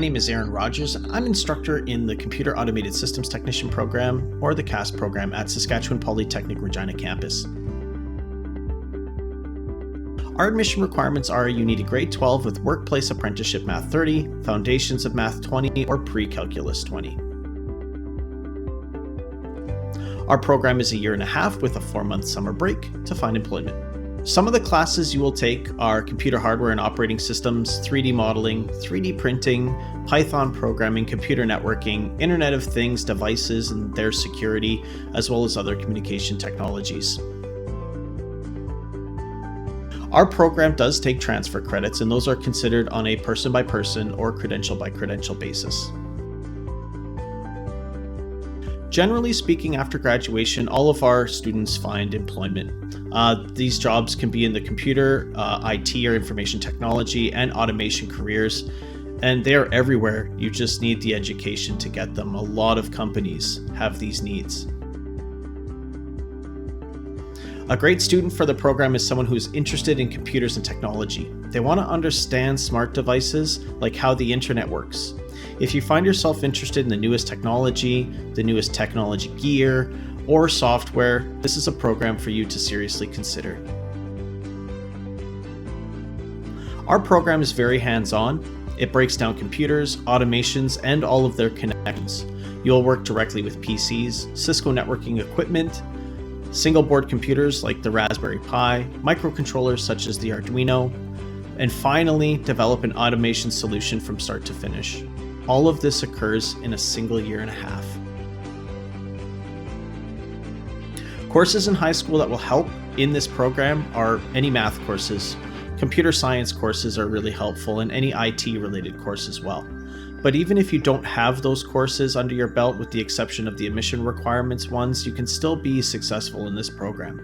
name is Aaron Rogers, and I'm instructor in the Computer Automated Systems Technician program, or the CAS program, at Saskatchewan Polytechnic Regina campus. Our admission requirements are you need a grade 12 with Workplace Apprenticeship Math 30, Foundations of Math 20, or Pre-Calculus 20. Our program is a year and a half with a 4-month summer break to find employment. Some of the classes you will take are computer hardware and operating systems, 3D modeling, 3D printing, Python programming, computer networking, Internet of Things devices and their security, as well as other communication technologies. Our program does take transfer credits, and those are considered on a person-by-person or credential-by-credential basis. Generally speaking, after graduation, all of our students find employment. These jobs can be in the computer, IT or information technology, and automation careers, and they are everywhere. You just need the education to get them. A lot of companies have these needs. A great student for the program is someone who is interested in computers and technology. They want to understand smart devices, like how the internet works. If you find yourself interested in the newest technology gear, or software, this is a program for you to seriously consider. Our program is very hands-on. It breaks down computers, automations, and all of their connections. You'll work directly with PCs, Cisco networking equipment, single board computers like the Raspberry Pi, microcontrollers such as the Arduino, and finally develop an automation solution from start to finish. All of this occurs in a single year and a half. Courses in high school that will help in this program are any math courses. Computer science courses are really helpful, and any IT related course as well. But even if you don't have those courses under your belt, with the exception of the admission requirements ones, you can still be successful in this program.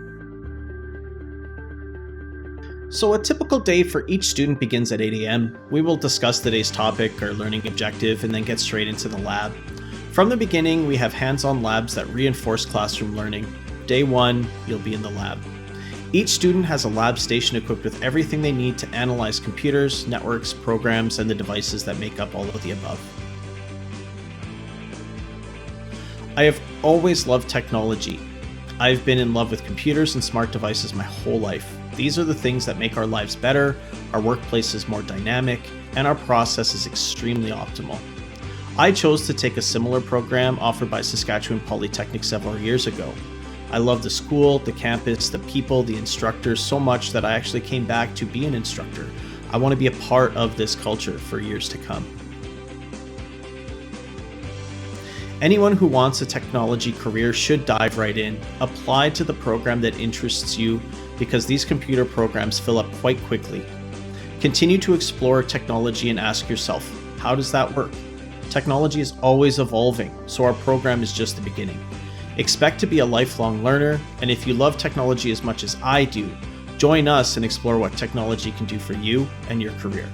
So a typical day for each student begins at 8 a.m. We will discuss the day's topic or learning objective and then get straight into the lab. From the beginning, we have hands-on labs that reinforce classroom learning. Day 1, you'll be in the lab. Each student has a lab station equipped with everything they need to analyze computers, networks, programs, and the devices that make up all of the above. I have always loved technology. I've been in love with computers and smart devices my whole life. These are the things that make our lives better, our workplaces more dynamic, and our processes extremely optimal. I chose to take a similar program offered by Saskatchewan Polytechnic several years ago. I love the school, the campus, the people, the instructors so much that I actually came back to be an instructor. I want to be a part of this culture for years to come. Anyone who wants a technology career should dive right in. Apply to the program that interests you, because these computer programs fill up quite quickly. Continue to explore technology and ask yourself, how does that work? Technology is always evolving, so our program is just the beginning. Expect to be a lifelong learner, and if you love technology as much as I do, join us and explore what technology can do for you and your career.